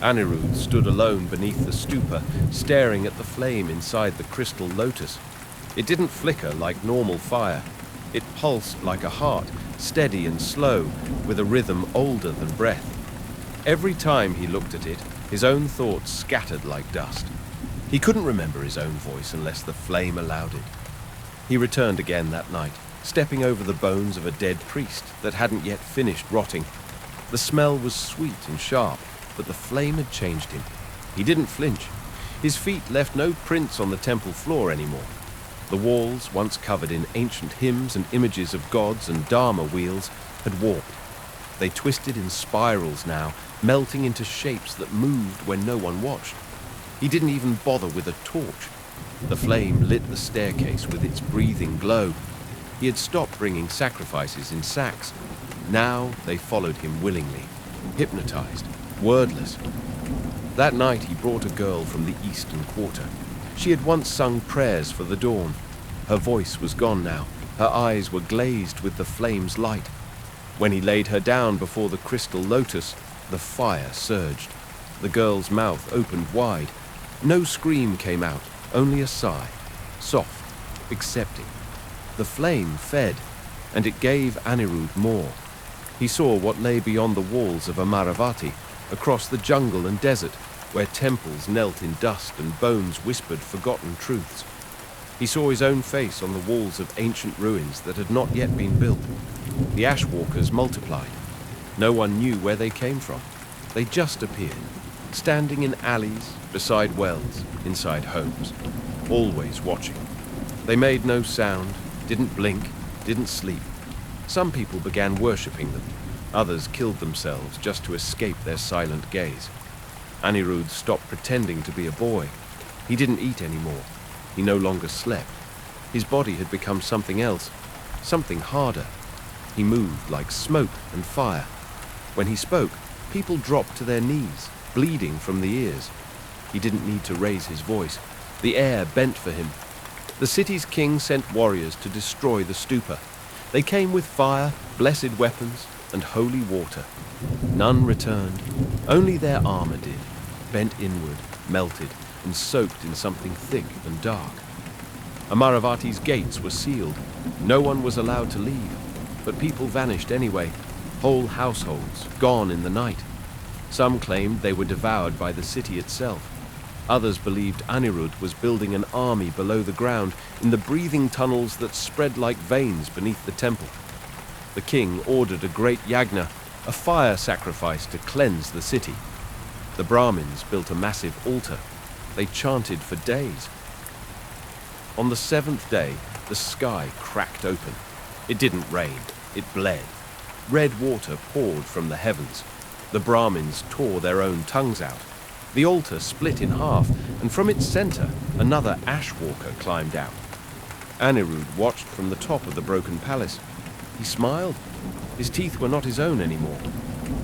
Anirudh stood alone beneath the stupa, staring at the flame inside the crystal lotus. It didn't flicker like normal fire. It pulsed like a heart, steady and slow, with a rhythm older than breath. Every time he looked at it, his own thoughts scattered like dust. He couldn't remember his own voice unless the flame allowed it. He returned again that night, stepping over the bones of a dead priest that hadn't yet finished rotting. The smell was sweet and sharp, but the flame had changed him. He didn't flinch. His feet left no prints on the temple floor anymore. The walls, once covered in ancient hymns and images of gods and dharma wheels, had warped. They twisted in spirals now, melting into shapes that moved when no one watched. He didn't even bother with a torch. The flame lit the staircase with its breathing glow. He had stopped bringing sacrifices in sacks. Now they followed him willingly, hypnotized, wordless. That night he brought a girl from the eastern quarter. She had once sung prayers for the dawn. Her voice was gone now. Her eyes were glazed with the flame's light. When he laid her down before the crystal lotus, the fire surged. The girl's mouth opened wide. No scream came out, only a sigh, soft, accepting. The flame fed, and it gave Anirudh more. He saw what lay beyond the walls of Amaravati, across the jungle and desert, where temples knelt in dust and bones whispered forgotten truths. He saw his own face on the walls of ancient ruins that had not yet been built. The ashwalkers multiplied. No one knew where they came from. They just appeared, standing in alleys, beside wells, inside homes, always watching. They made no sound, didn't blink, didn't sleep. Some people began worshipping them. Others killed themselves just to escape their silent gaze. Anirudh stopped pretending to be a boy. He didn't eat anymore. He no longer slept. His body had become something else, something harder. He moved like smoke and fire. When he spoke, people dropped to their knees, bleeding from the ears. He didn't need to raise his voice. The air bent for him. The city's king sent warriors to destroy the stupa. They came with fire, blessed weapons, and holy water. None returned. Only their armor did, bent inward, melted, and soaked in something thick and dark. Amaravati's gates were sealed. No one was allowed to leave, but people vanished anyway. Whole households gone in the night. Some claimed they were devoured by the city itself. Others believed Anirudh was building an army below the ground in the breathing tunnels that spread like veins beneath the temple. The king ordered a great yagna, a fire sacrifice to cleanse the city. The Brahmins built a massive altar. They chanted for days. On the seventh day, the sky cracked open. It didn't rain, it bled. Red water poured from the heavens. The Brahmins tore their own tongues out. The altar split in half, and from its center, another ashwalker climbed out. Anirudh watched from the top of the broken palace. He smiled. His teeth were not his own anymore.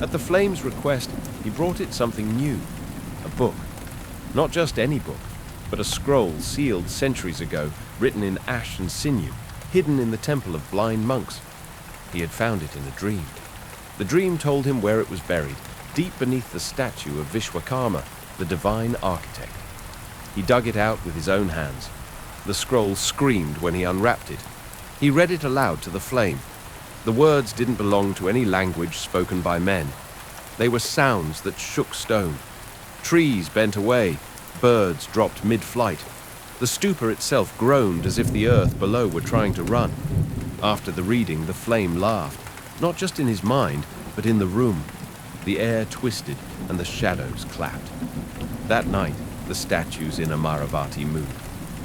At the flame's request, he brought it something new. A book. Not just any book, but a scroll sealed centuries ago, written in ash and sinew, hidden in the temple of blind monks. He had found it in a dream. The dream told him where it was buried, deep beneath the statue of Vishwakarma, the divine architect. He dug it out with his own hands. The scroll screamed when he unwrapped it. He read it aloud to the flame. The words didn't belong to any language spoken by men. They were sounds that shook stone. Trees bent away, birds dropped mid-flight. The stupa itself groaned as if the earth below were trying to run. After the reading, the flame laughed, not just in his mind, but in the room. The air twisted and the shadows clapped. That night, the statues in Amaravati moved.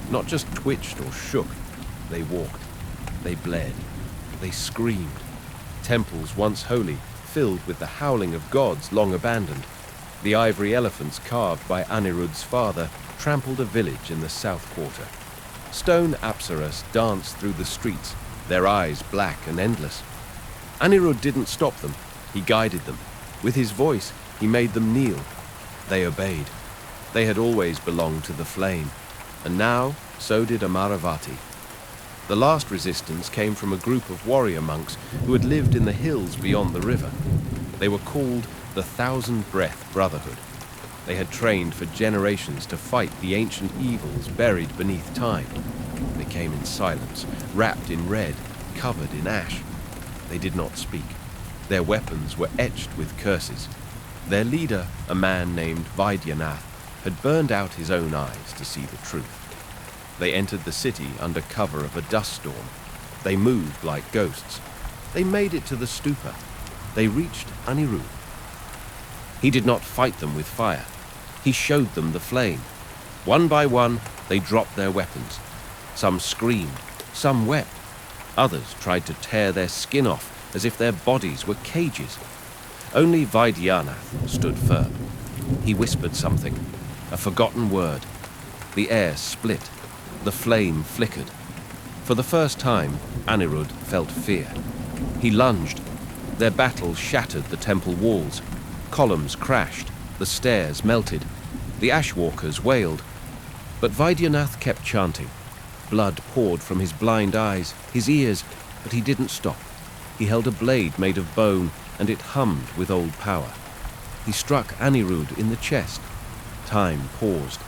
Not just twitched or shook. They walked. They bled. They screamed. Temples once holy, filled with the howling of gods long abandoned. The ivory elephants carved by Anirudh's father trampled a village in the south quarter. Stone apsaras danced through the streets, their eyes black and endless. Anirudh didn't stop them. He guided them. With his voice, he made them kneel. They obeyed. They had always belonged to the flame, and now so did Amaravati. The last resistance came from a group of warrior monks who had lived in the hills beyond the river. They were called the Thousand Breath Brotherhood. They had trained for generations to fight the ancient evils buried beneath time. They came in silence, wrapped in red, covered in ash. They did not speak. Their weapons were etched with curses. Their leader, a man named Vaidyanath, had burned out his own eyes to see the truth. They entered the city under cover of a dust storm. They moved like ghosts. They made it to the stupa. They reached Anirudh. He did not fight them with fire. He showed them the flame. One by one, they dropped their weapons. Some screamed, some wept. Others tried to tear their skin off as if their bodies were cages. Only Vaidyanath stood firm. He whispered something, a forgotten word. The air split. The flame flickered. For the first time, Anirudh felt fear. He lunged. Their battle shattered the temple walls. Columns crashed. The stairs melted. The ashwalkers wailed. But Vaidyanath kept chanting. Blood poured from his blind eyes, his ears, but he didn't stop. He held a blade made of bone, and it hummed with old power. He struck Anirudh in the chest. Time paused.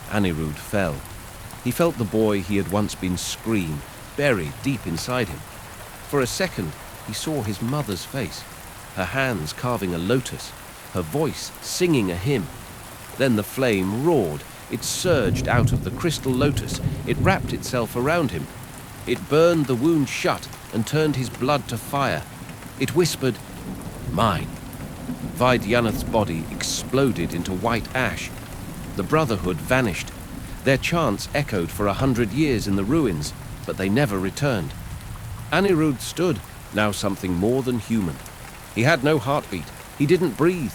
Anirudh fell. He felt the boy he had once been scream, buried deep inside him. For a second, he saw his mother's face, her hands carving a lotus, her voice singing a hymn. Then the flame roared. It surged out of the crystal lotus. It wrapped itself around him. It burned the wound shut and turned his blood to fire. It whispered, "Mine." Vaidyanath's body exploded into white ash. The Brotherhood vanished. Their chants echoed for 100 years in the ruins, but they never returned. Anirudh stood, now something more than human. He had no heartbeat. He didn't breathe.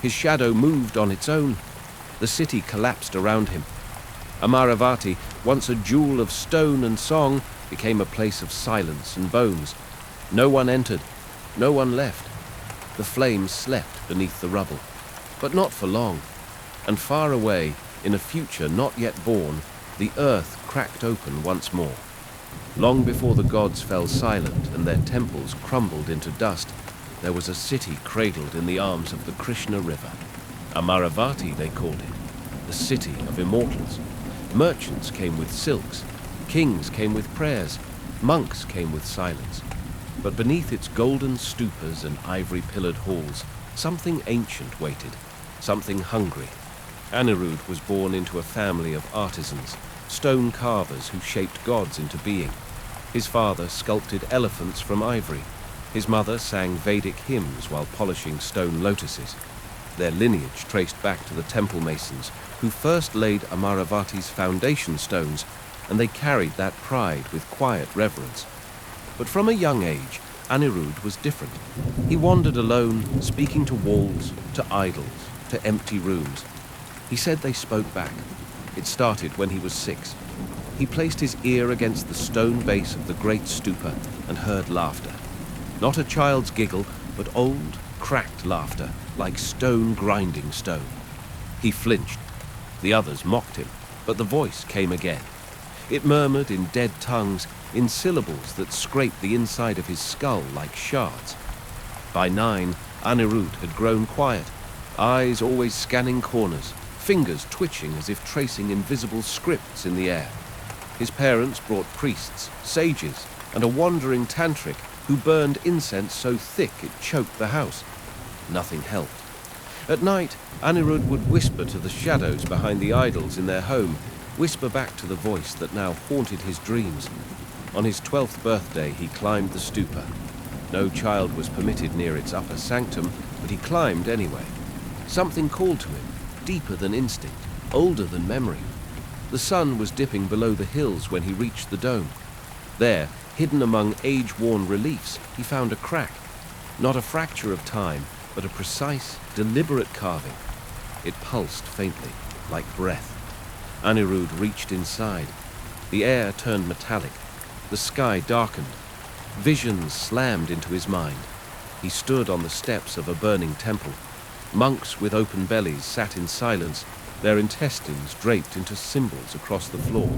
His shadow moved on its own. The city collapsed around him. Amaravati, once a jewel of stone and song, became a place of silence and bones. No one entered. No one left. The flames slept beneath the rubble. But not for long. And far away, in a future not yet born, the earth cracked open once more. Long before the gods fell silent and their temples crumbled into dust, there was a city cradled in the arms of the Krishna River. Amaravati, they called it, the city of immortals. Merchants came with silks, kings came with prayers, monks came with silence. But beneath its golden stupas and ivory-pillared halls, something ancient waited, something hungry. Anirudh was born into a family of artisans, stone carvers who shaped gods into being. His father sculpted elephants from ivory. His mother sang Vedic hymns while polishing stone lotuses. Their lineage traced back to the temple masons who first laid Amaravati's foundation stones, and they carried that pride with quiet reverence. But from a young age, Anirudh was different. He wandered alone, speaking to walls, to idols, to empty rooms. He said they spoke back. It started when he was 6. He placed his ear against the stone base of the great stupa and heard laughter. Not a child's giggle, but old, cracked laughter, like stone grinding stone. He flinched. The others mocked him, but the voice came again. It murmured in dead tongues, in syllables that scraped the inside of his skull like shards. By 9, Anirudh had grown quiet, eyes always scanning corners, fingers twitching as if tracing invisible scripts in the air. His parents brought priests, sages, and a wandering tantric who burned incense so thick it choked the house. Nothing helped. At night, Anirudh would whisper to the shadows behind the idols in their home, whisper back to the voice that now haunted his dreams. On his 12th birthday, he climbed the stupa. No child was permitted near its upper sanctum, but he climbed anyway. Something called to him, deeper than instinct, older than memory. The sun was dipping below the hills when he reached the dome. There, hidden among age-worn reliefs, he found a crack. Not a fracture of time, but a precise, deliberate carving. It pulsed faintly, like breath. Anirudh reached inside. The air turned metallic. The sky darkened. Visions slammed into his mind. He stood on the steps of a burning temple. Monks with open bellies sat in silence, their intestines draped into symbols across the floor.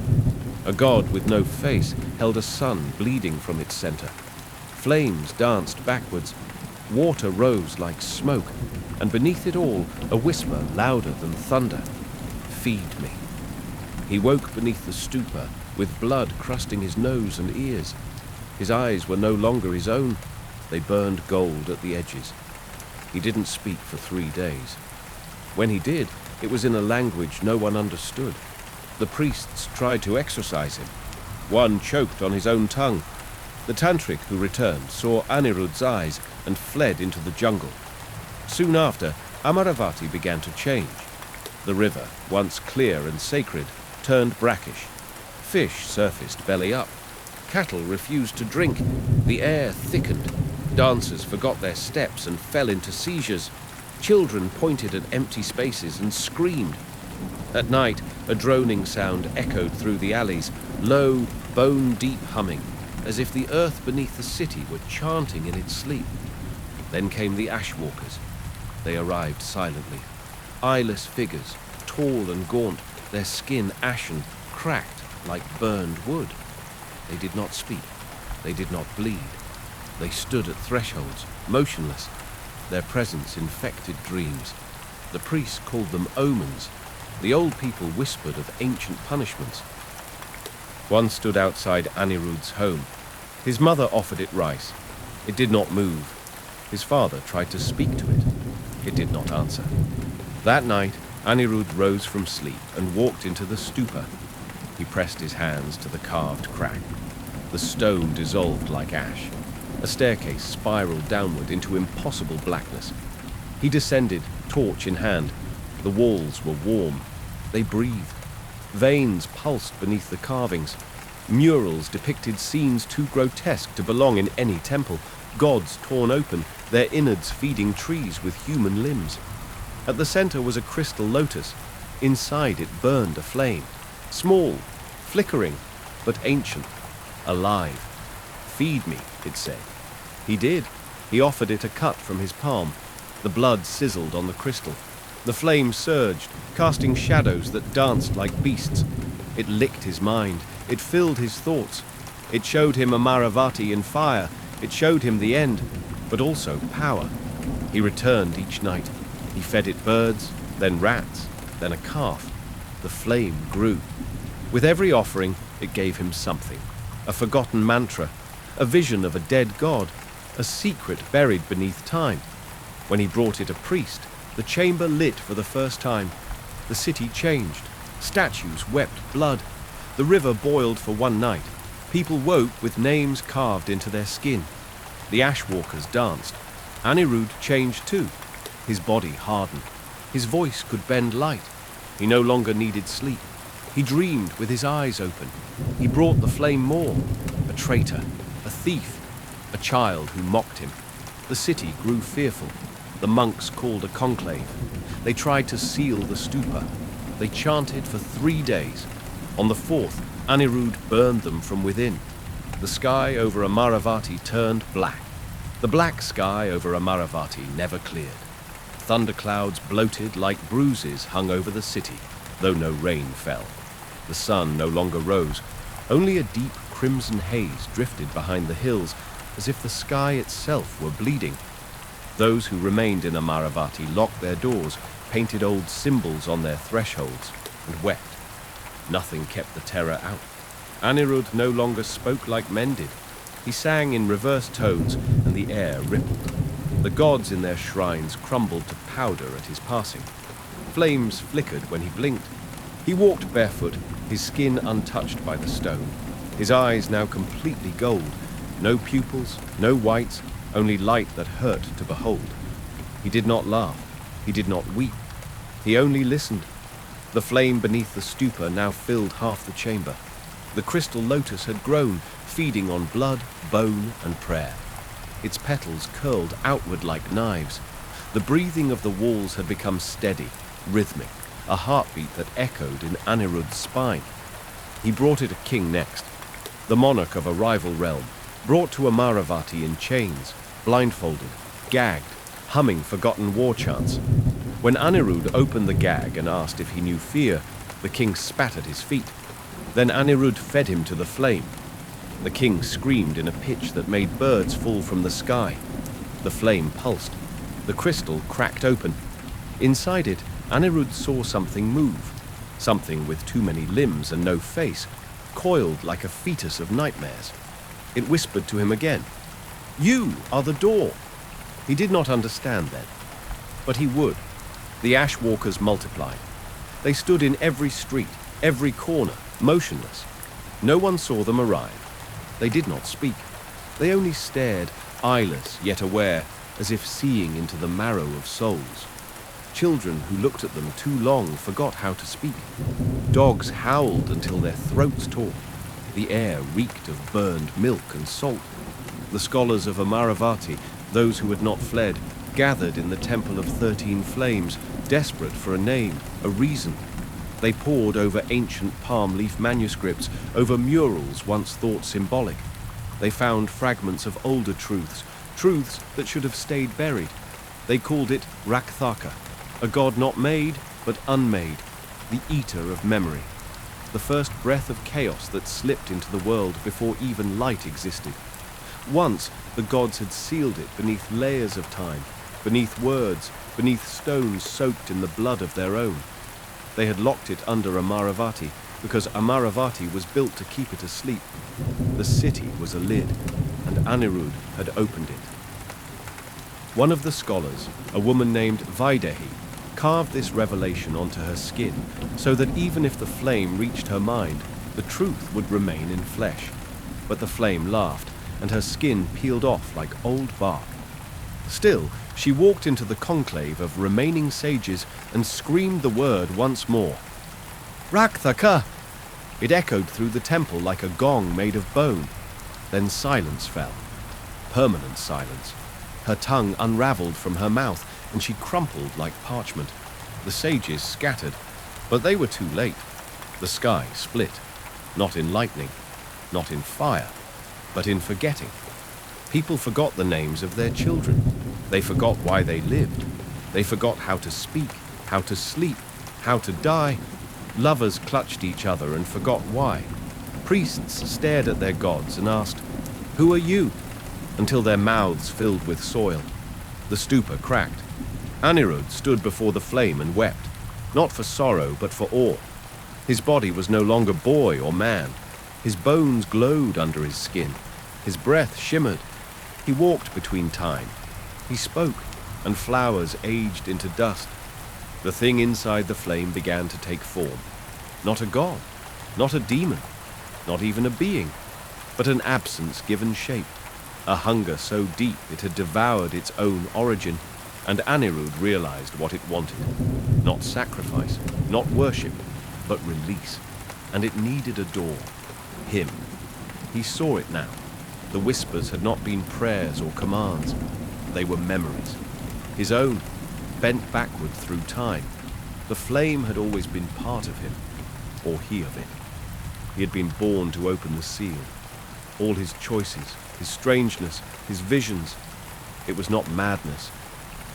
A god with no face held a sun bleeding from its center. Flames danced backwards. Water rose like smoke. and beneath it all, a whisper louder than thunder. "Feed me." He woke beneath the stupa, with blood crusting his nose and ears. His eyes were no longer his own. They burned gold at the edges. He didn't speak for 3 days. When he did, it was in a language no one understood. The priests tried to exorcise him. One choked on his own tongue. The tantric who returned saw Anirudh's eyes and fled into the jungle. Soon after, Amaravati began to change. The river, once clear and sacred, turned brackish. Fish surfaced belly up. Cattle refused to drink. The air thickened. Dancers forgot their steps and fell into seizures. Children pointed at empty spaces and screamed. At night, a droning sound echoed through the alleys, low, bone-deep humming, as if the earth beneath the city were chanting in its sleep. Then came the ashwalkers. They arrived silently. Eyeless figures, tall and gaunt, their skin ashen, cracked like burned wood. They did not speak. They did not bleed. They stood at thresholds, motionless. Their presence infected dreams. The priests called them omens. The old people whispered of ancient punishments. One stood outside Anirudh's home. His mother offered it rice. It did not move. His father tried to speak to it. It did not answer. That night, Anirudh rose from sleep and walked into the stupa. He pressed his hands to the carved crack. The stone dissolved like ash. A staircase spiraled downward into impossible blackness. He descended, torch in hand. The walls were warm. They breathed. Veins pulsed beneath the carvings. Murals depicted scenes too grotesque to belong in any temple. Gods torn open, their innards feeding trees with human limbs. At the center was a crystal lotus. Inside it burned a flame. Small, flickering, but ancient, alive. "Feed me," it said. He did. He offered it a cut from his palm. The blood sizzled on the crystal. The flame surged, casting shadows that danced like beasts. It licked his mind. It filled his thoughts. It showed him Amaravati in fire. It showed him the end, but also power. He returned each night. He fed it birds, then rats, then a calf. The flame grew. With every offering, it gave him something. A forgotten mantra, a vision of a dead god, a secret buried beneath time. When he brought it a priest, the chamber lit for the first time. The city changed. Statues wept blood. The river boiled for one night. People woke with names carved into their skin. The ashwalkers danced. Anirudh changed too. His body hardened. His voice could bend light. He no longer needed sleep. He dreamed with his eyes open. He brought the flame more. A traitor, a thief, a child who mocked him. The city grew fearful. The monks called a conclave. They tried to seal the stupa. They chanted for 3 days. On the 4th, Anirudh burned them from within. The sky over Amaravati turned black. The black sky over Amaravati never cleared. Thunderclouds bloated like bruises hung over the city, though no rain fell. The sun no longer rose. Only a deep crimson haze drifted behind the hills, as if the sky itself were bleeding. Those who remained in Amaravati locked their doors, painted old symbols on their thresholds, and wept. Nothing kept the terror out. Anirudh no longer spoke like men did. He sang in reversed tones, and the air rippled. The gods in their shrines crumbled to powder at his passing. Flames flickered when he blinked. He walked barefoot, his skin untouched by the stone. His eyes now completely gold. No pupils, no whites, only light that hurt to behold. He did not laugh. He did not weep. He only listened. The flame beneath the stupa now filled half the chamber. The crystal lotus had grown, feeding on blood, bone, and prayer. Its petals curled outward like knives. The breathing of the walls had become steady, rhythmic, a heartbeat that echoed in Anirudh's spine. He brought it a king next, the monarch of a rival realm, brought to Amaravati in chains, blindfolded, gagged, humming forgotten war chants. When Anirudh opened the gag and asked if he knew fear, the king spat at his feet. Then Anirudh fed him to the flame. The king screamed in a pitch that made birds fall from the sky. The flame pulsed. The crystal cracked open. Inside it, Anirudh saw something move. Something with too many limbs and no face, coiled like a fetus of nightmares. It whispered to him again, "You are the door." He did not understand then, but he would. The Ashwalkers multiplied. They stood in every street, every corner, motionless. No one saw them arrive. They did not speak. They only stared, eyeless yet aware, as if seeing into the marrow of souls. Children who looked at them too long forgot how to speak. Dogs howled until their throats tore. The air reeked of burned milk and salt. The scholars of Amaravati, those who had not fled, gathered in the Temple of 13 Flames, desperate for a name, a reason. They pored over ancient palm leaf manuscripts, over murals once thought symbolic. They found fragments of older truths, truths that should have stayed buried. They called it Rakthaka, a god not made, but unmade, the eater of memory, the first breath of chaos that slipped into the world before even light existed. Once, the gods had sealed it beneath layers of time, beneath words, beneath stones soaked in the blood of their own. They had locked it under Amaravati, because Amaravati was built to keep it asleep. The city was a lid, and Anirudh had opened it. One of the scholars, a woman named Vaidehi, carved this revelation onto her skin, so that even if the flame reached her mind, the truth would remain in flesh. But the flame laughed, and her skin peeled off like old bark. Still, she walked into the conclave of remaining sages and screamed the word once more. Rakthaka! It echoed through the temple like a gong made of bone. Then silence fell. Permanent silence. Her tongue unraveled from her mouth, and she crumpled like parchment. The sages scattered, but they were too late. The sky split, not in lightning, not in fire, but in forgetting. People forgot the names of their children. They forgot why they lived. They forgot how to speak, how to sleep, how to die. Lovers clutched each other and forgot why. Priests stared at their gods and asked, "Who are you?" until their mouths filled with soil. The stupa cracked. Anirudh stood before the flame and wept, not for sorrow but for awe. His body was no longer boy or man. His bones glowed under his skin. His breath shimmered. He walked between time. He spoke, and flowers aged into dust. The thing inside the flame began to take form. Not a god, not a demon, not even a being, but an absence given shape. A hunger so deep it had devoured its own origin, and Anirudh realized what it wanted. Not sacrifice, not worship, but release. And it needed a door. Him. He saw it now. The whispers had not been prayers or commands. They were memories. His own, bent backward through time. The flame had always been part of him, or he of it. He had been born to open the seal. All his choices, his strangeness, his visions. It was not madness.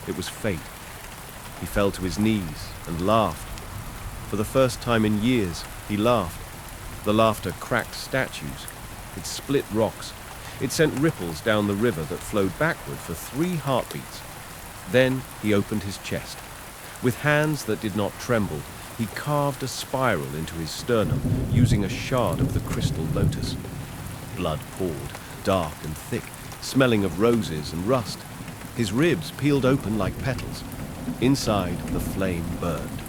It was fate. He fell to his knees and laughed. For the first time in years, he laughed. The laughter cracked statues. It split rocks. It sent ripples down the river that flowed backward for 3 heartbeats. Then he opened his chest. With hands that did not tremble, he carved a spiral into his sternum using a shard of the crystal lotus. Blood poured, dark and thick, smelling of roses and rust. His ribs peeled open like petals. Inside, the flame burned.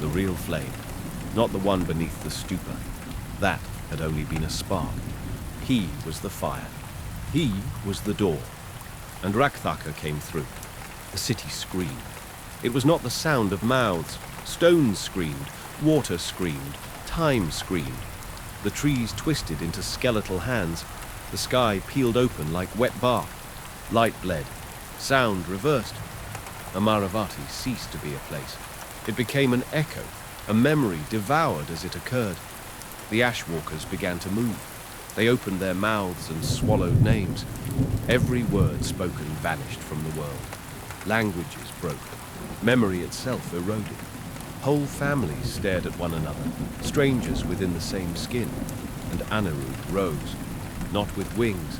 The real flame, not the one beneath the stupa. That had only been a spark. He was the fire. He was the door. And Rakthaka came through. The city screamed. It was not the sound of mouths. Stones screamed, water screamed, time screamed. The trees twisted into skeletal hands. The sky peeled open like wet bark. Light bled. Sound reversed. Amaravati ceased to be a place. It became an echo, a memory devoured as it occurred. The Ashwalkers began to move. They opened their mouths and swallowed names. Every word spoken vanished from the world. Languages broke. Memory itself eroded. Whole families stared at one another, strangers within the same skin. And Anirudh rose, not with wings,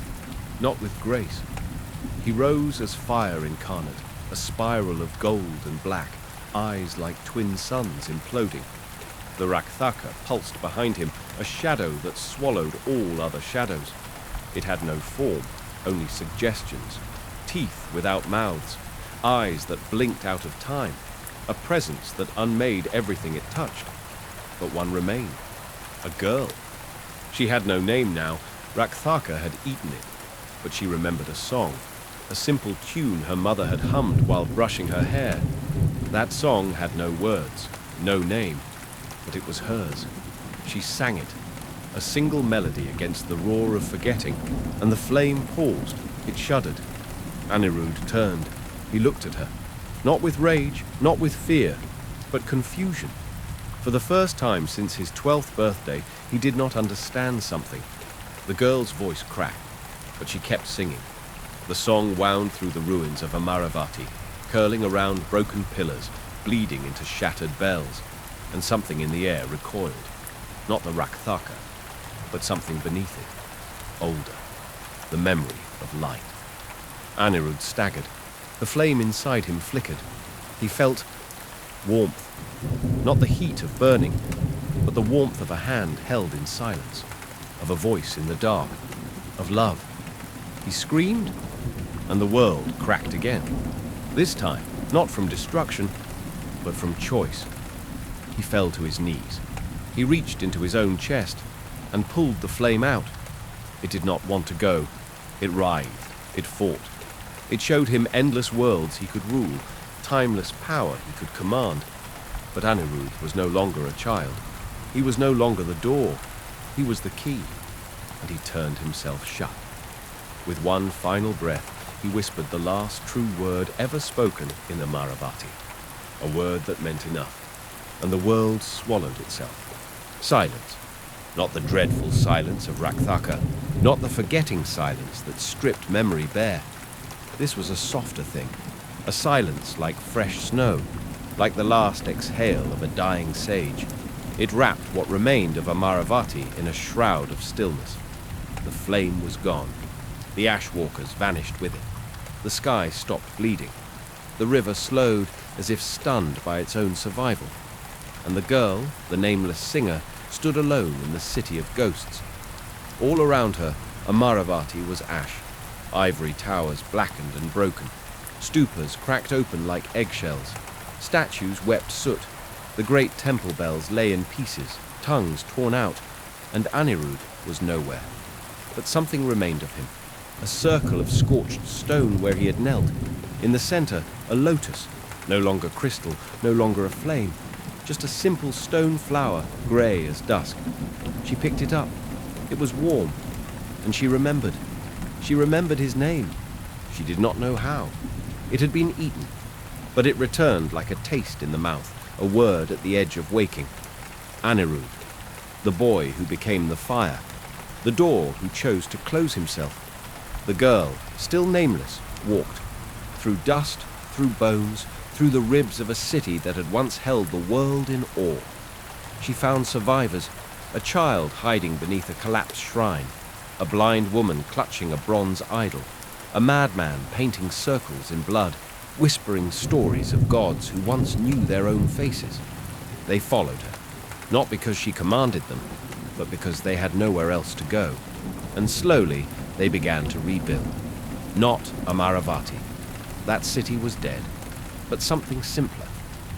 not with grace. He rose as fire incarnate, a spiral of gold and black, eyes like twin suns imploding. The Rakthaka pulsed behind him, a shadow that swallowed all other shadows. It had no form, only suggestions, teeth without mouths, eyes that blinked out of time, a presence that unmade everything it touched. But one remained, a girl. She had no name now. Rakthaka had eaten it, but she remembered a song, a simple tune her mother had hummed while brushing her hair. That song had no words, no name, but it was hers. She sang it, a single melody against the roar of forgetting, and the flame paused. It shuddered. Anirudh turned. He looked at her, not with rage, not with fear, but confusion. For the first time since his 12th birthday, he did not understand something. The girl's voice cracked, but she kept singing. The song wound through the ruins of Amaravati, curling around broken pillars, bleeding into shattered bells, and something in the air recoiled. Not the Rakthaka, but something beneath it, older, the memory of light. Anirudh staggered. The flame inside him flickered. He felt warmth, not the heat of burning, but the warmth of a hand held in silence, of a voice in the dark, of love. He screamed, and the world cracked again. This time, not from destruction, but from choice. He fell to his knees. He reached into his own chest and pulled the flame out. It did not want to go. It writhed. It fought. It showed him endless worlds he could rule, timeless power he could command. But Anirudh was no longer a child. He was no longer the door. He was the key, and he turned himself shut. With one final breath, he whispered the last true word ever spoken in Amaravati, a word that meant enough, and the world swallowed itself. Silence, not the dreadful silence of Rakthaka, not the forgetting silence that stripped memory bare. This was a softer thing, a silence like fresh snow, like the last exhale of a dying sage. It wrapped what remained of Amaravati in a shroud of stillness. The flame was gone. The ashwalkers vanished with it. The sky stopped bleeding. The river slowed as if stunned by its own survival. And the girl, the nameless singer, stood alone in the city of ghosts. All around her, Amaravati was ash. Ivory towers blackened and broken. Stupas cracked open like eggshells. Statues wept soot. The great temple bells lay in pieces, tongues torn out, and Anirudh was nowhere. But something remained of him. A circle of scorched stone where he had knelt. In the center, a lotus, no longer crystal, no longer a flame, just a simple stone flower, grey as dusk. She picked it up. It was warm, and she remembered. She remembered his name. She did not know how. It had been eaten, but it returned like a taste in the mouth, a word at the edge of waking. Anirudh, the boy who became the fire, the door who chose to close himself. The girl, still nameless, walked through dust, through bones, through the ribs of a city that had once held the world in awe. She found survivors, a child hiding beneath a collapsed shrine, a blind woman clutching a bronze idol, a madman painting circles in blood, whispering stories of gods who once knew their own faces. They followed her, not because she commanded them, but because they had nowhere else to go. And slowly, they began to rebuild. Not Amaravati. That city was dead, but something simpler,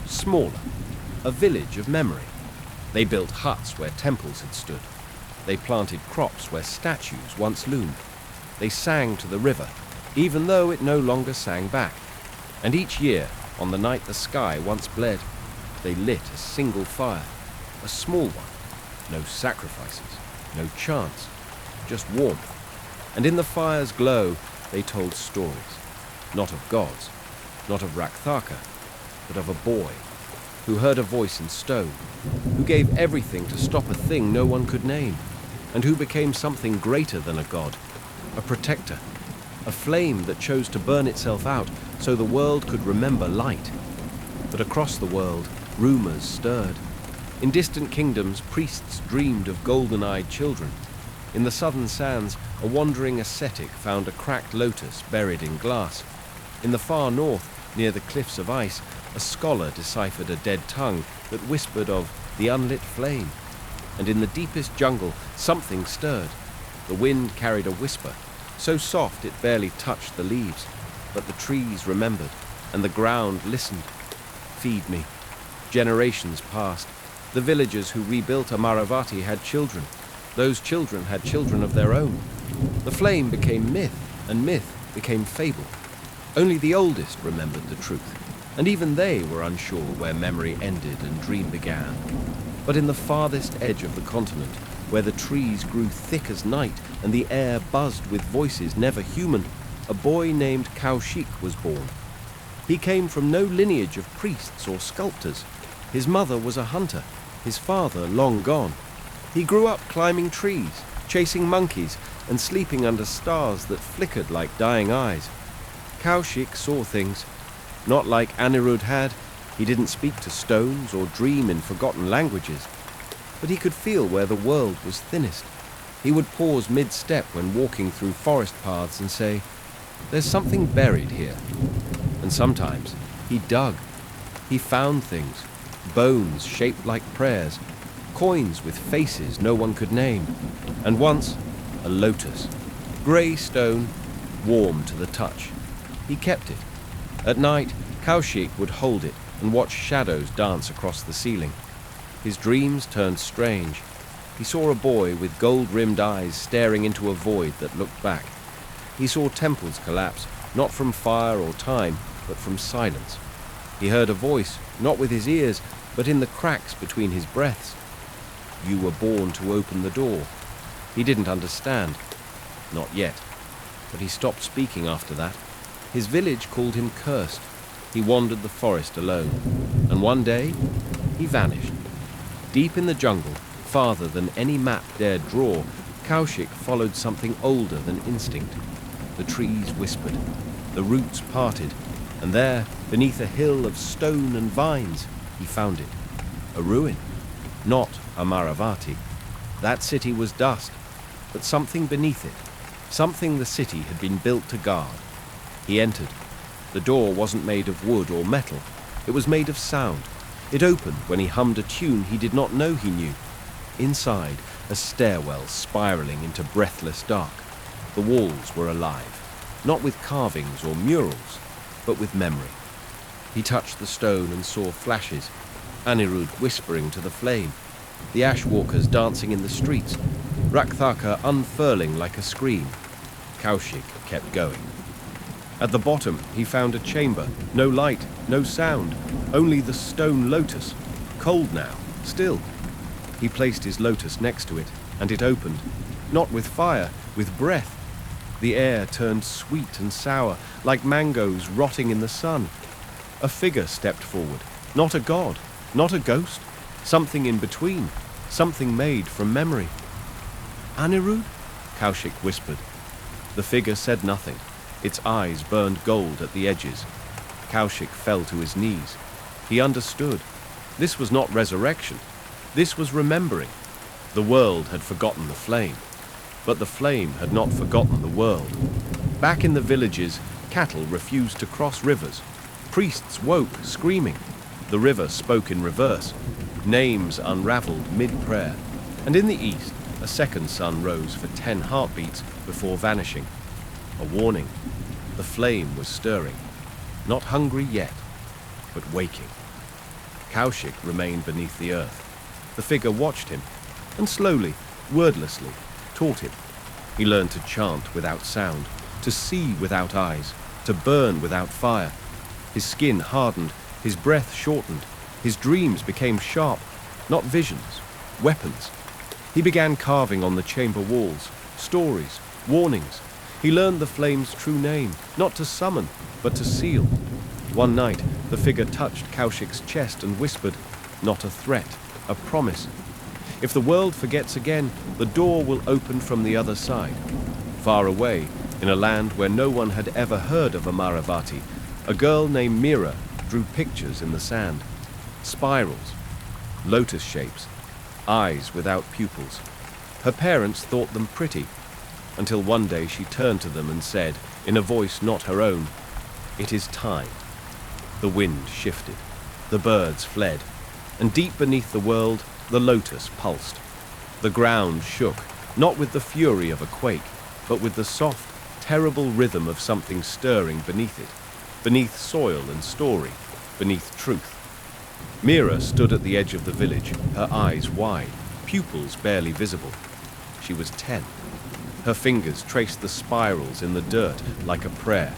smaller, a village of memory. They built huts where temples had stood. They planted crops where statues once loomed. They sang to the river, even though it no longer sang back. And each year, on the night the sky once bled, they lit a single fire, a small one. No sacrifices, no chants, just warmth. And in the fire's glow, they told stories, not of gods, not of Rakthaka, but of a boy who heard a voice in stone, who gave everything to stop a thing no one could name, and who became something greater than a god, a protector, a flame that chose to burn itself out so the world could remember light. But across the world, rumors stirred. In distant kingdoms, priests dreamed of golden-eyed children. In the southern sands, a wandering ascetic found a cracked lotus buried in glass. In the far north, near the cliffs of ice, a scholar deciphered a dead tongue that whispered of the unlit flame. And in the deepest jungle, something stirred. The wind carried a whisper, so soft it barely touched the leaves, but the trees remembered, and the ground listened. Feed me. Generations passed. The villagers who rebuilt Amaravati had children. Those children had children of their own. The flame became myth, and myth became fable. Only the oldest remembered the truth, and even they were unsure where memory ended and dream began. But in the farthest edge of the continent, where the trees grew thick as night and the air buzzed with voices never human, a boy named Kaushik was born. He came from no lineage of priests or sculptors. His mother was a hunter, his father long gone. He grew up climbing trees, chasing monkeys, and sleeping under stars that flickered like dying eyes. Kaushik saw things, not like Anirudh had. He didn't speak to stones or dream in forgotten languages, but he could feel where the world was thinnest. He would pause mid-step when walking through forest paths and say, "There's something buried here." And sometimes he dug. He found things, bones shaped like prayers, coins with faces no one could name, and once a lotus, grey stone, warm to the touch. He kept it. At night, Kaushik would hold it and watch shadows dance across the ceiling. His dreams turned strange. He saw a boy with gold-rimmed eyes staring into a void that looked back. He saw temples collapse, not from fire or time, but from silence. He heard a voice, not with his ears, but in the cracks between his breaths. You were born to open the door. He didn't understand. Not yet. But he stopped speaking after that. His village called him cursed. He wandered the forest alone. And one day, he vanished. Deep in the jungle, farther than any map dared draw, Kaushik followed something older than instinct. The trees whispered. The roots parted. And there, beneath a hill of stone and vines, he found it. A ruin. Not Amaravati. That city was dust, but something beneath it. Something the city had been built to guard. He entered. The door wasn't made of wood or metal. It was made of sound. It opened when he hummed a tune he did not know he knew. Inside, a stairwell spiraling into breathless dark. The walls were alive, not with carvings or murals, but with memory. He touched the stone and saw flashes. Anirudh whispering to the flame. The ash-walkers dancing in the streets. Rakthaka unfurling like a scream. Kaushik kept going. At the bottom, he found a chamber. No light, no sound, only the stone lotus. Cold now, still. He placed his lotus next to it, and it opened. Not with fire, with breath. The air turned sweet and sour, like mangoes rotting in the sun. A figure stepped forward. Not a god, not a ghost. Something in between. Something made from memory. "Anirudh?" Kaushik whispered. The figure said nothing. Its eyes burned gold at the edges. Kaushik fell to his knees. He understood. This was not resurrection. This was remembering. The world had forgotten the flame. But the flame had not forgotten the world. Back in the villages, cattle refused to cross rivers. Priests woke, screaming. The river spoke in reverse. Names unraveled mid-prayer. And in the east, a second sun rose for 10 heartbeats before vanishing. A warning. The flame was stirring. Not hungry yet, but waking. Kaushik remained beneath the earth. The figure watched him, and slowly, wordlessly, taught him. He learned to chant without sound, to see without eyes, to burn without fire. His skin hardened, his breath shortened, his dreams became sharp, not visions, weapons. He began carving on the chamber walls, stories, warnings. He learned the flame's true name, not to summon, but to seal. One night, the figure touched Kaushik's chest and whispered, not a threat, a promise. If the world forgets again, the door will open from the other side. Far away, in a land where no one had ever heard of Amaravati, a girl named Mira drew pictures in the sand. Spirals, lotus shapes, eyes without pupils. Her parents thought them pretty, until one day she turned to them and said, in a voice not her own, "It is time." The wind shifted, the birds fled, and deep beneath the world, the lotus pulsed. The ground shook, not with the fury of a quake, but with the soft, terrible rhythm of something stirring beneath it, beneath soil and story, beneath truth. Mira stood at the edge of the village, her eyes wide, pupils barely visible. She was 10. Her fingers traced the spirals in the dirt like a prayer.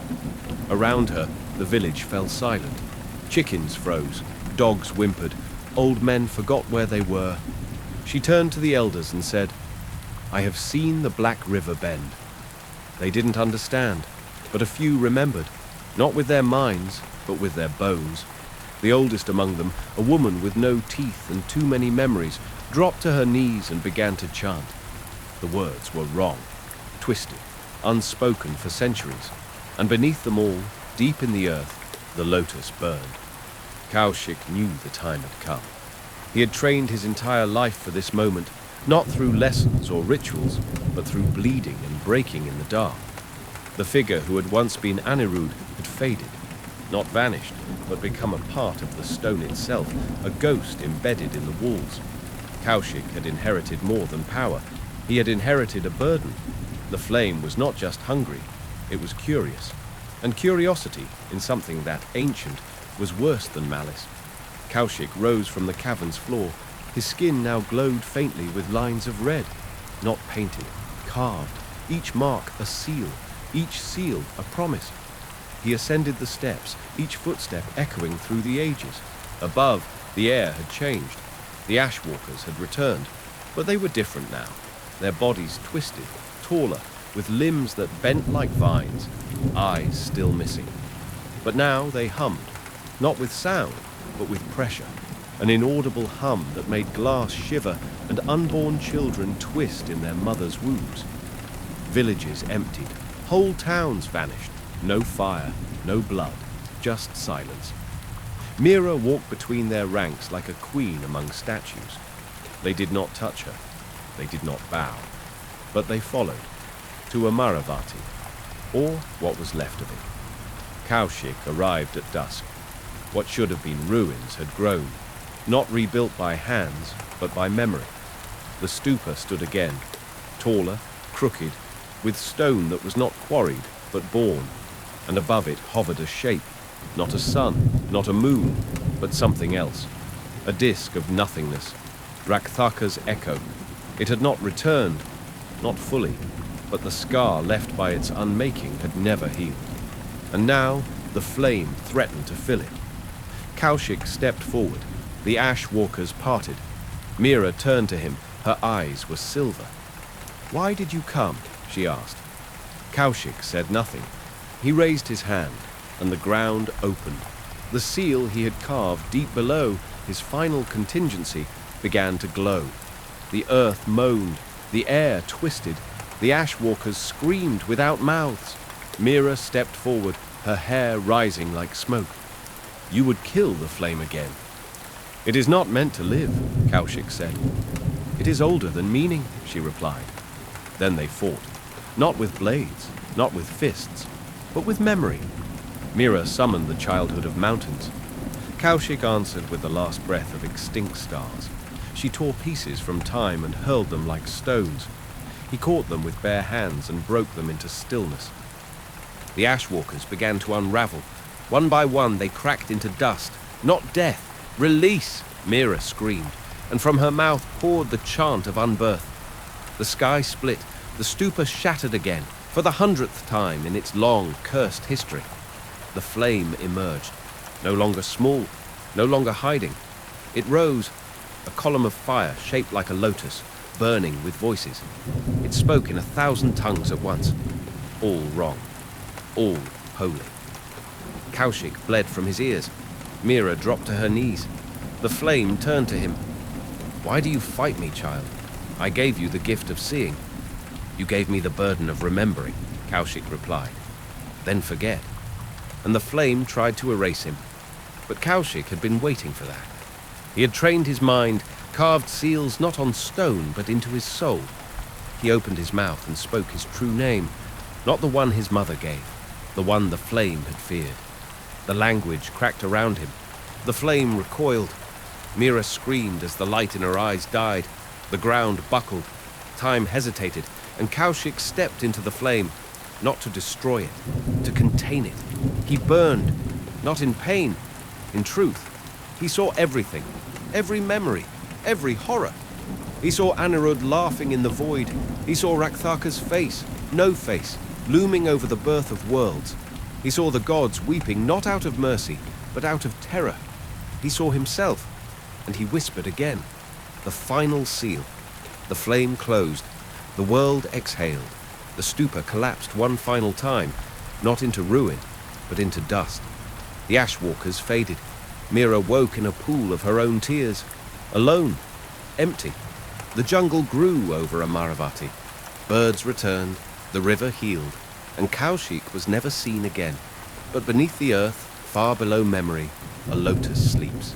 Around her, the village fell silent. Chickens froze, dogs whimpered, old men forgot where they were. She turned to the elders and said, "I have seen the Black River bend." They didn't understand, but a few remembered, not with their minds, but with their bones. The oldest among them, a woman with no teeth and too many memories, dropped to her knees and began to chant. The words were wrong, twisted, unspoken for centuries, and beneath them all, deep in the earth, the lotus burned. Kaushik knew the time had come. He had trained his entire life for this moment, not through lessons or rituals, but through bleeding and breaking in the dark. The figure who had once been Anirudh had faded, not vanished, but become a part of the stone itself, a ghost embedded in the walls. Kaushik had inherited more than power. He had inherited a burden. The flame was not just hungry, it was curious. And curiosity, in something that ancient, was worse than malice. Kaushik rose from the cavern's floor. His skin now glowed faintly with lines of red, not painted, carved, each mark a seal, each seal a promise. He ascended the steps, each footstep echoing through the ages. Above, the air had changed. The Ashwalkers had returned, but they were different now. Their bodies twisted, taller, with limbs that bent like vines, eyes still missing. But now they hummed, not with sound, but with pressure, an inaudible hum that made glass shiver and unborn children twist in their mothers' wombs. Villages emptied, whole towns vanished, no fire, no blood, just silence. Mira walked between their ranks like a queen among statues. They did not touch her, they did not bow, but they followed, to Amaravati, or what was left of it. Kaushik arrived at dusk. What should have been ruins had grown, not rebuilt by hands, but by memory. The stupa stood again, taller, crooked, with stone that was not quarried, but born, and above it hovered a shape, not a sun, not a moon, but something else, a disk of nothingness, Rakthaka's echo. It had not returned, not fully, but the scar left by its unmaking had never healed. And now the flame threatened to fill it. Kaushik stepped forward. The ash walkers parted. Mira turned to him. Her eyes were silver. "Why did you come?" she asked. Kaushik said nothing. He raised his hand, and the ground opened. The seal he had carved deep below, his final contingency, began to glow. The earth moaned, the air twisted, the ashwalkers screamed without mouths. Mira stepped forward, her hair rising like smoke. "You would kill the flame again." "It is not meant to live," Kaushik said. "It is older than meaning," she replied. Then they fought, not with blades, not with fists, but with memory. Mira summoned the childhood of mountains. Kaushik answered with the last breath of extinct stars. She tore pieces from time and hurled them like stones. He caught them with bare hands and broke them into stillness. The ashwalkers began to unravel. One by one they cracked into dust. "Not death! Release!" Mira screamed, and from her mouth poured the chant of unbirth. The sky split, the stupa shattered again, for the 100th time in its long, cursed history. The flame emerged, no longer small, no longer hiding. It rose, a column of fire shaped like a lotus, burning with voices. It spoke in 1,000 tongues at once, all wrong, all holy. Kaushik bled from his ears. Mira dropped to her knees. The flame turned to him. "Why do you fight me, child? I gave you the gift of seeing." "You gave me the burden of remembering," Kaushik replied. "Then forget." And the flame tried to erase him. But Kaushik had been waiting for that. He had trained his mind, carved seals not on stone, but into his soul. He opened his mouth and spoke his true name, not the one his mother gave, the one the flame had feared. The language cracked around him. The flame recoiled. Mira screamed as the light in her eyes died. The ground buckled. Time hesitated, and Kaushik stepped into the flame, not to destroy it, to contain it. He burned, not in pain, in truth. He saw everything, every memory, every horror. He saw Anirudh laughing in the void. He saw Rakthaka's face, no face, looming over the birth of worlds. He saw the gods weeping not out of mercy, but out of terror. He saw himself, and he whispered again. The final seal. The flame closed. The world exhaled. The stupa collapsed one final time, not into ruin, but into dust. The ashwalkers faded. Mira woke in a pool of her own tears. Alone. Empty. The jungle grew over Amaravati. Birds returned. The river healed. And Kaushik was never seen again. But beneath the earth, far below memory, a lotus sleeps.